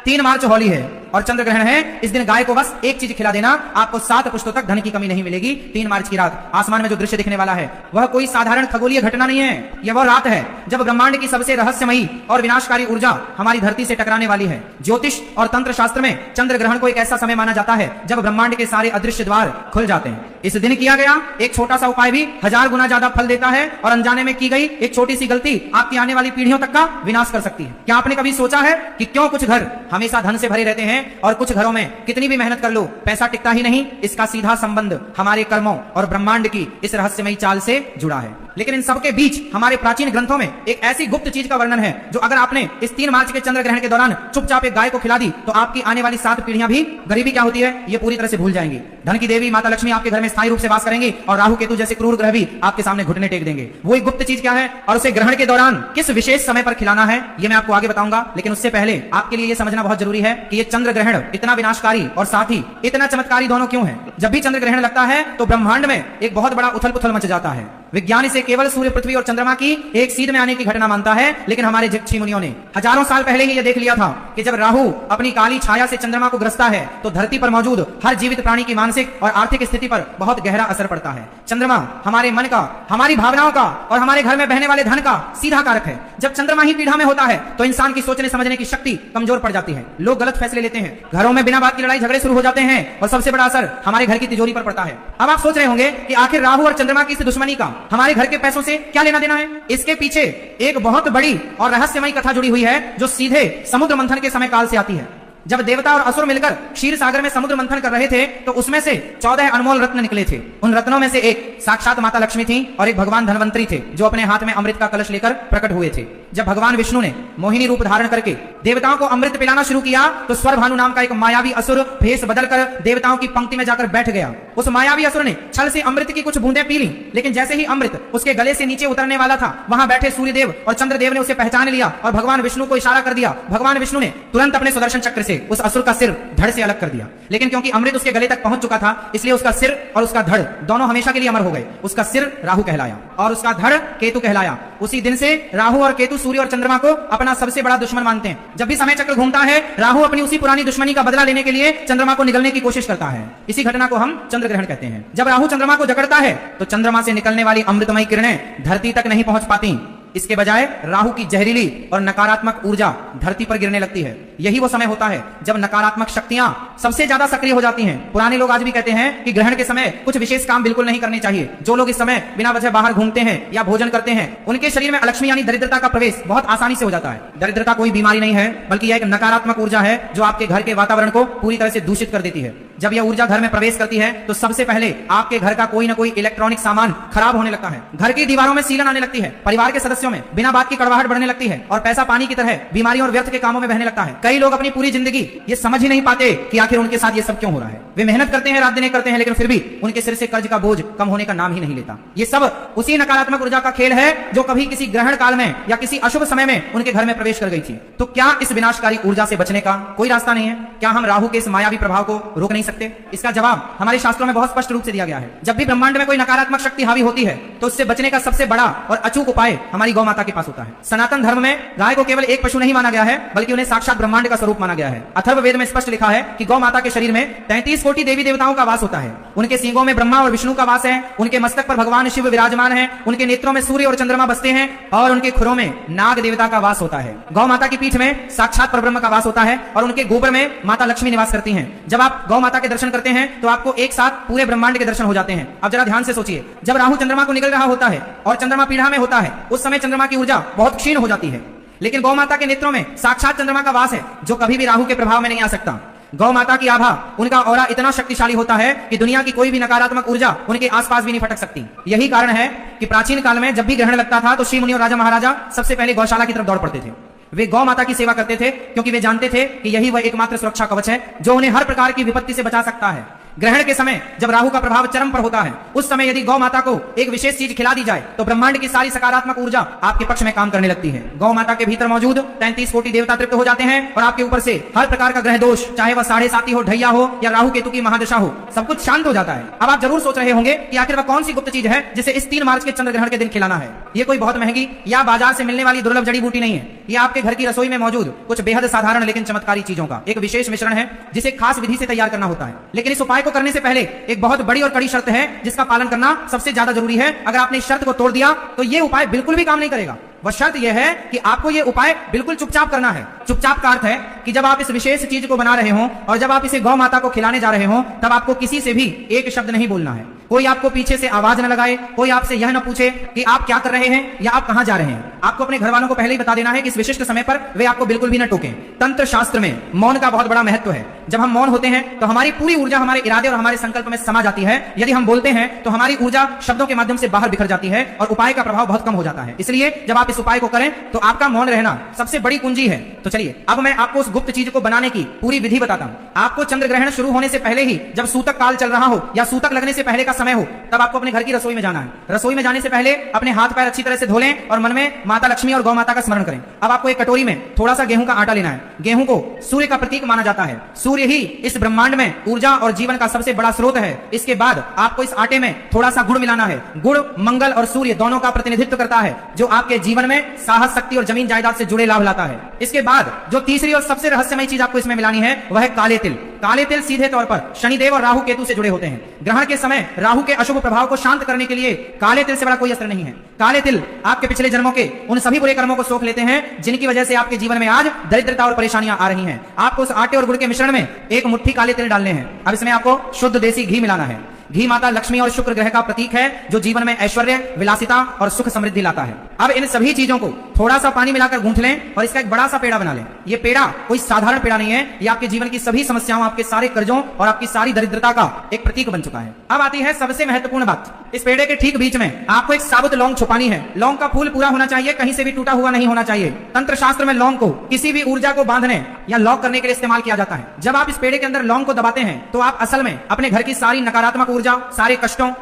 3 मार्च होली है और चंद्र ग्रहण है। इस दिन गाय को बस एक चीज खिला देना, आपको 7 पुश्तों तक धन की कमी नहीं मिलेगी। 3 मार्च की रात आसमान में जो दृश्य दिखने वाला है वह कोई साधारण खगोलीय घटना नहीं है। यह वह रात है जब ब्रह्मांड की सबसे रहस्यमयी और विनाशकारी ऊर्जा हमारी धरती से टकराने वाली है। ज्योतिष और तंत्र शास्त्र में चंद्र ग्रहण को एक ऐसा समय माना जाता है जब ब्रह्मांड के सारे अदृश्य द्वार खुल जाते हैं। इस दिन किया गया एक छोटा सा उपाय भी 1000 गुना ज्यादा फल देता है और अनजाने में की गई एक छोटी सी गलती आपकी आने वाली पीढ़ियों तक का विनाश कर सकती है। क्या आपने कभी सोचा है कि क्यों कुछ घर हमेशा धन से भरे रहते हैं और कुछ घरों में कितनी भी मेहनत कर लो पैसा टिकता ही नहीं? इसका सीधा संबंध हमारे कर्मों और ब्रह्मांड की इस रहस्यमयी चाल से जुड़ा है। लेकिन इन सबके बीच हमारे प्राचीन ग्रंथों में एक ऐसी गुप्त चीज का वर्णन है जो अगर आपने इस 3 मार्च के चंद्र ग्रहण के दौरान चुपचाप एक गाय को खिला दी तो आपकी आने वाली 7 पीढ़ियां भी गरीबी क्या होती है ये पूरी तरह से भूल जाएंगी। धन की देवी माता लक्ष्मी आपके घर में स्थायी रूप से वास करेंगी और राहु केतु जैसे क्रूर ग्रह भी आपके सामने घुटने टेक देंगे। वो एक गुप्त चीज क्या है और उसे ग्रहण के दौरान किस विशेष समय पर खिलाना है ये मैं आपको आगे बताऊंगा। लेकिन उससे पहले आपके लिए ये समझना बहुत जरूरी है कि ये चंद्र ग्रहण इतना विनाशकारी और साथ ही इतना चमत्कारी दोनों क्यों है। जब भी चंद्र ग्रहण लगता है तो ब्रह्मांड में एक बहुत बड़ा उथल पुथल मच जाता है। विज्ञान इसे केवल सूर्य पृथ्वी और चंद्रमा की एक सीध में आने की घटना मानता है, लेकिन हमारे ऋषि मुनियों ने हजारों साल पहले ही यह देख लिया था कि जब राहु अपनी काली छाया से चंद्रमा को ग्रसता है तो धरती पर मौजूद हर जीवित प्राणी की मानसिक और आर्थिक स्थिति पर बहुत गहरा असर पड़ता है। चंद्रमा हमारे मन का, हमारी भावनाओं का और हमारे घर में बहने वाले धन का सीधा कारक है। जब चंद्रमा ही पीढ़ा में होता है तो इंसान की सोचने समझने की शक्ति कमजोर पड़ जाती है, लोग गलत फैसले लेते हैं, घरों में बिना बात की लड़ाई झगड़े शुरू हो जाते हैं और सबसे बड़ा असर हमारे घर की तिजोरी पर पड़ता है। अब आप सोच रहे होंगे कि आखिर राहु और चंद्रमा की इस दुश्मनी का हमारे घर के पैसों से क्या लेना देना है। इसके पीछे एक बहुत बड़ी और रहस्यमयी कथा जुड़ी हुई है जो सीधे समुद्र मंथन के समय काल से आती है। जब देवता और असुर मिलकर क्षीर सागर में समुद्र मंथन कर रहे थे तो उसमें से 14 अनमोल रत्न निकले थे। उन रत्नों में से एक साक्षात माता लक्ष्मी थी और एक भगवान धनवंतरी थे जो अपने हाथ में अमृत का कलश लेकर प्रकट हुए थे। जब भगवान विष्णु ने मोहिनी रूप धारण करके देवताओं को अमृत पिलाना शुरू किया तो स्वरभानु नाम का एक मायावी असुर भेष बदलकर देवताओं की पंक्ति में जाकर बैठ गया। उस मायावी असुर ने छल से अमृत की कुछ बूंदें पी ली, लेकिन जैसे ही अमृत उसके गले से नीचे उतरने वाला था वहां बैठे सूर्यदेव और चंद्रदेव ने उसे पहचान लिया और भगवान विष्णु को इशारा कर दिया। भगवान विष्णु ने तुरंत अपने सुदर्शन चक्र से उस असुर का सिर धड़ से अलग कर दिया, लेकिन क्योंकि अमृत उसके गले तक पहुंच चुका था इसलिए उसका सिर और उसका धड़ दोनों हमेशा के लिए अमर हो गए। उसका सिर राहु कहलाया और उसका धड़ केतु कहलाया। उसी दिन से राहु और केतु सूर्य और चंद्रमा को अपना सबसे बड़ा दुश्मन मानते हैं। जब भी समय चक्र घूमता है राहु अपनी उसी पुरानी दुश्मनी का बदला लेने के लिए चंद्रमा को निगलने की कोशिश करता है। इसी घटना को हम चंद्र ग्रहण कहते हैं। जब राहु चंद्रमा को जकड़ता है तो चंद्रमा से निकलने वाली अमृतमयी किरणें धरती तक नहीं पहुंच पाती, इसके बजाय राहु की जहरीली और नकारात्मक ऊर्जा धरती पर गिरने लगती है। यही वो समय होता है जब नकारात्मक शक्तियां सबसे ज्यादा सक्रिय हो जाती हैं। पुराने लोग आज भी कहते हैं कि ग्रहण के समय कुछ विशेष काम बिल्कुल नहीं करने चाहिए। जो लोग इस समय बिना वजह बाहर घूमते हैं या भोजन करते हैं उनके शरीर में अलक्ष्मी यानी दरिद्रता का प्रवेश बहुत आसानी से हो जाता है। दरिद्रता कोई बीमारी नहीं है बल्कि यह एक नकारात्मक ऊर्जा है जो आपके घर के वातावरण को पूरी तरह से दूषित कर देती है। जब यह ऊर्जा घर में प्रवेश करती है तो सबसे पहले आपके घर का कोई ना कोई इलेक्ट्रॉनिक सामान खराब होने लगता है, घर की दीवारों में सीलन आने लगती है, परिवार के सदस्यों में बिना बात की कड़वाहट बढ़ने लगती है और पैसा पानी की तरह बीमारियों और व्यर्थ के कामों में बहने लगता है। कई लोग अपनी पूरी जिंदगी ये समझ ही नहीं पाते कि आखिर उनके साथ ये सब क्यों हो रहा है। वे मेहनत करते हैं, रात दिन करते हैं, लेकिन फिर भी उनके सिर से कर्ज का बोझ कम होने का नाम ही नहीं लेता। ये सब उसी नकारात्मक ऊर्जा का खेल है जो कभी किसी ग्रहण काल में या किसी अशुभ समय में उनके घर में प्रवेश कर गई थी। तो क्या इस विनाशकारी ऊर्जा से बचने का कोई रास्ता नहीं है? क्या हम राहु के इस मायावी प्रभाव को रोक नहीं सकते? इसका जवाब हमारे शास्त्रों में बहुत स्पष्ट रूप से दिया गया है। जब भी ब्रह्मांड में कोई नकारात्मक शक्ति हावी होती है तो उससे बचने का सबसे बड़ा और अचूक उपाय हमारी गौ माता के पास होता है। सनातन धर्म में गाय को केवल एक पशु नहीं माना गया है बल्कि उन्हें साक्षात ब्रह्मांड का स्वरूप माना गया है। अथर्व वेद में स्पष्ट लिखा है कि गौ माता के शरीर में 33 कोटि देवी देवताओं का वास होता है। उनके सींगों में ब्रह्मा और विष्णु का वास है, उनके मस्तक पर भगवान शिव विराजमान है, उनके नेत्रों में सूर्य और चंद्रमा बसते हैं और उनके खुरों में नाग देवता का वास होता है। गौ माता की पीठ में साक्षात परब्रह्म का वास होता है और उनके गोबर में माता लक्ष्मी निवास करती हैं। जब आप गौ माता के दर्शन करते हैं तो आपको एक साथ पूरे ब्रह्मांड के दर्शन हो जाते हैं। अब जरा ध्यान से सोचिए, जब राहु चंद्रमा को निकल रहा होता है और चंद्रमा पीढ़ा में होता है उस समय चंद्रमा की ऊर्जा बहुत क्षीण हो जाती है, लेकिन गौ माता के नेत्रों में साक्षात चंद्रमा का वास है जो कभी भी राहु के प्रभाव में नहीं आ सकता। गौ माता की आभा, उनका ऑरा इतना शक्तिशाली होता है कि दुनिया की कोई भी नकारात्मक ऊर्जा उनके आसपास भी नहीं फटक सकती। यही कारण है कि प्राचीन काल में जब भी ग्रहण लगता था तो ऋषि मुनि और राजा महाराजा सबसे पहले गौशाला की तरफ दौड़ पड़ते थे। वे गौ माता की सेवा करते थे क्योंकि वे जानते थे कि यही वह एकमात्र सुरक्षा कवच है जो उन्हें हर प्रकार की विपत्ति से बचा सकता है। ग्रहण के समय जब राहु का प्रभाव चरम पर होता है, उस समय यदि गौ माता को एक विशेष चीज खिला दी जाए तो ब्रह्मांड की सारी सकारात्मक ऊर्जा आपके पक्ष में काम करने लगती है। गौ माता के भीतर मौजूद 33 कोटि देवता तृप्त हो जाते हैं और आपके ऊपर से हर प्रकार का ग्रह दोष, चाहे वह 7.5 हो, ढैया हो या राहु केतु की महादशा हो, सब कुछ शांत हो जाता है। अब आप जरूर सोच रहे होंगे कि आखिर वह कौन सी गुप्त चीज है जिसे इस 3 मार्च के चंद्र ग्रहण के दिन खिलाना है। ये कोई बहुत महंगी या बाजार से मिलने वाली दुर्लभ जड़ी बूटी नहीं है। ये आपके घर की रसोई में मौजूद कुछ बेहद साधारण लेकिन चमत्कारी चीजों का एक विशेष मिश्रण है जिसे खास विधि से तैयार करना होता है। लेकिन इस उपाय को करने से पहले एक बहुत बड़ी और कड़ी शर्त है जिसका पालन करना सबसे ज्यादा जरूरी है। अगर आपने इस शर्त को तोड़ दिया तो ये उपाय बिल्कुल भी काम नहीं करेगा। वह शर्त यह है कि आपको यह उपाय बिल्कुल चुपचाप करना है। चुपचाप का अर्थ है कि जब आप इस विशेष चीज को बना रहे हो और जब आप इसे गौ माता को खिलाने जा रहे हो, तब आपको किसी से भी एक शब्द नहीं बोलना है। कोई आपको पीछे से आवाज न लगाए, कोई आपसे यह न पूछे कि आप क्या कर रहे हैं या आप कहां जा रहे हैं। आपको अपने घर वालों को पहले ही बता देना है कि इस विशिष्ट समय पर वे आपको बिल्कुल भी न टोकें। तंत्र शास्त्र में मौन का बहुत बड़ा महत्व है। जब हम मौन होते हैं तो हमारी पूरी ऊर्जा हमारे इरादे और हमारे संकल्प में समा जाती है। यदि हम बोलते हैं तो हमारी ऊर्जा शब्दों के माध्यम से बाहर बिखर जाती है और उपाय का प्रभाव बहुत कम हो जाता है। इसलिए जब आप इस उपाय को करें तो आपका मौन रहना सबसे बड़ी कुंजी है। तो चलिए अब मैं आपको उस गुप्त चीज को बनाने की पूरी विधि बताता हूं। आपको चंद्र ग्रहण शुरू होने से पहले ही, जब सूतक काल चल रहा हो या सूतक लगने से पहले का समय हो, तब आपको अपने घर की रसोई में जाना है। रसोई में जाने से पहले अपने हाथ पैर अच्छी तरह से धो लें और मन में माता लक्ष्मी और गौ माता का स्मरण करें। अब आपको एक कटोरी में थोड़ा सा गेहूं का आटा लेना है। गेहूं को सूर्य का प्रतीक माना जाता है। सूर्य ही इस ब्रह्मांड में ऊर्जा और जीवन का सबसे बड़ा स्रोत है। इसके बाद आपको इस आटे में थोड़ा सा गुड़ मिलाना है। गुड़ मंगल और सूर्य दोनों का प्रतिनिधित्व करता है, जो आपके जीवन में साहस, शक्ति और जमीन जायदाद से जुड़े लाभ लाता है। इसके बाद जो तीसरी और सबसे रहस्यमय चीज आपको इसमें मिलानी है वह है काले तिल। काले तिल सीधे तौर पर शनिदेव और राहु केतु से जुड़े होते हैं। ग्रहण के समय राहु के अशुभ प्रभाव को शांत करने के लिए काले तिल से बड़ा कोई असर नहीं है। काले तिल आपके पिछले जन्मों के उन सभी बुरे कर्मों को सोख लेते हैं जिनकी वजह से आपके जीवन में आज दरिद्रता और परेशानियां आ रही हैं। आपको उस आटे और गुड़ के मिश्रण में एक मुट्ठी काले तिल डालने हैं। अब इसमें आपको शुद्ध देसी घी मिलाना है। घी माता लक्ष्मी और शुक्र ग्रह का प्रतीक है, जो जीवन में ऐश्वर्य, विलासिता और सुख समृद्धि लाता है। अब इन सभी चीजों को थोड़ा सा पानी मिलाकर गूंथ लें और इसका एक बड़ा सा पेड़ा बना लें। ये पेड़ा कोई साधारण पेड़ा नहीं है। ये आपके जीवन की सभी समस्याओं, आपके सारे कर्जों और आपकी सारी दरिद्रता का एक प्रतीक बन चुका है। अब आती है सबसे महत्वपूर्ण बात। इस पेड़े के ठीक बीच में आपको एक साबुत लौंग छुपानी है। लौंग का फूल पूरा होना चाहिए, कहीं से भी टूटा हुआ नहीं होना चाहिए। तंत्र शास्त्र में लौंग को किसी भी ऊर्जा को बांधने या लॉक करने के लिए इस्तेमाल किया जाता है। जब आप इस पेड़े के अंदर लौंग को दबाते हैं तो आप असल में अपने घर की सारी नकारात्मक ऊर्जा, सारे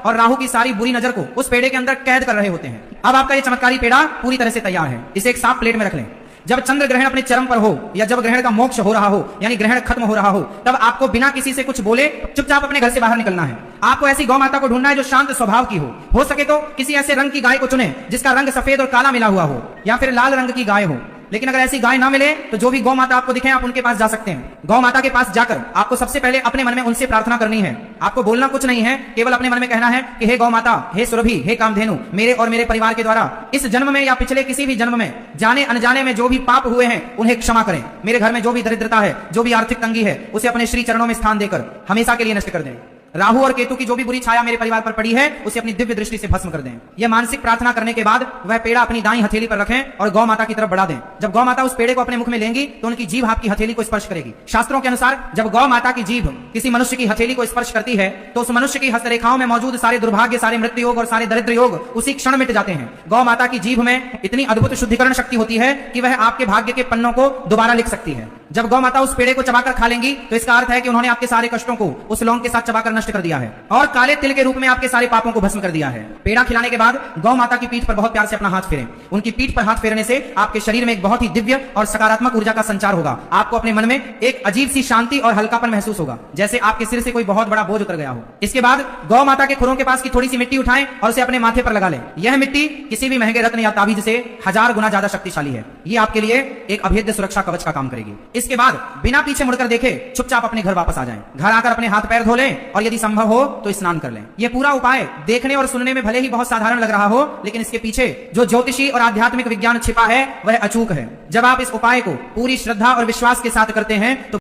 और राहु की सारी बुरी नजर को उस पेड़े के अंदर कैद कर रहे होते हैं। अब आपका ये चमत्कारी पेड़ा पूरी तरह से तैयार है। इसे एक साफ प्लेट में रख लें। जब चंद्र ग्रहण अपने चरम पर हो या जब ग्रहण का मोक्ष हो रहा हो, यानी ग्रहण खत्म हो रहा हो, तब आपको बिना किसी से कुछ बोले चुपचाप अपने घर से बाहर निकलना है। आपको ऐसी गौ माता को ढूंढना है जो शांत स्वभाव की हो सके तो किसी ऐसे रंग की गाय को चुने जिसका रंग सफेद और काला मिला हुआ हो, या फिर लाल रंग की गाय हो। लेकिन अगर ऐसी गाय ना मिले तो जो भी गौ माता आपको दिखे आप उनके पास जा सकते हैं। गौ माता के पास जाकर आपको सबसे पहले अपने मन में उनसे प्रार्थना करनी है। आपको बोलना कुछ नहीं है, केवल अपने मन में कहना है कि हे गौ माता, हे सुरभि, हे कामधेनु, मेरे और मेरे परिवार के द्वारा इस जन्म में या पिछले किसी भी जन्म में जाने अनजाने में जो भी पाप हुए हैं उन्हें क्षमा करें। मेरे घर में जो भी दरिद्रता है, जो भी आर्थिक तंगी है, उसे अपने श्री चरणों में स्थान देकर हमेशा के लिए नष्ट कर दें। राहु और केतु की जो भी बुरी छाया मेरे परिवार पर पड़ी है उसे अपनी दिव्य दृष्टि से भस्म कर दें। यह मानसिक प्रार्थना करने के बाद वह पेड़ा अपनी दाईं हथेली पर रखें और गौ माता की तरफ बढ़ा दें। जब गौ माता उस पेड़े को अपने मुख में लेंगी तो उनकी जीभ आपकी हथेली को स्पर्श करेगी। शास्त्रों के अनुसार जब गौ माता की जीभ किसी मनुष्य की हथेली को स्पर्श करती है तो उस मनुष्य की हस्तरेखाओं में मौजूद सारे दुर्भाग्य, सारे मृत्यु योग और सारे दरिद्र योग उसी क्षण मिट जाते हैं। गौ माता की जीभ में इतनी अद्भुत शुद्धिकरण शक्ति होती है कि वह आपके भाग्य के पन्नों को दोबारा लिख सकती है। जब गौ माता उस पेड़े को चबाकर खा लेंगी तो इसका अर्थ है कि उन्होंने आपके सारे कष्टों को उस लौंग के साथ चबाकर नष्ट कर दिया है और काले तिल के रूप में आपके सारे पापों को भस्म कर दिया है। पेड़ा खिलाने के बाद गौ माता की पीठ पर बहुत प्यार से अपना हाथ फेरें। उनकी पीठ पर हाथ फेरने से आपके शरीर में एक बहुत ही दिव्य और सकारात्मक ऊर्जा का संचार होगा। आपको अपने मन में एक अजीब सी शांति और हल्कापन महसूस होगा, जैसे आपके सिर से कोई बहुत बड़ा बोझ उतर गया हो। इसके बाद गौ माता के खुरों के पास की थोड़ी सी मिट्टी उठाएं और उसे अपने माथे पर लगा लें। यह मिट्टी किसी भी महंगे रत्न या ताबीज से 1000 गुना ज्यादा शक्तिशाली है। ये आपके लिए एक अभेद्य सुरक्षा कवच का काम करेगी। इसके बाद बिना पीछे मुड़कर देखे चुपचाप अपने घर वापस आ जाएं। घर आकर अपने हाथ पैर धो लें और यदि संभव हो तो स्नान कर लें। यह पूरा उपाय देखने और सुनने में भले ही बहुत साधारण लग रहा हो, लेकिन इसके पीछे जो ज्योतिषी और आध्यात्मिक विज्ञान छिपा है वह अचूक है। जब आप इस उपाय को पूरी श्रद्धा और विश्वास के साथ करते हैं तो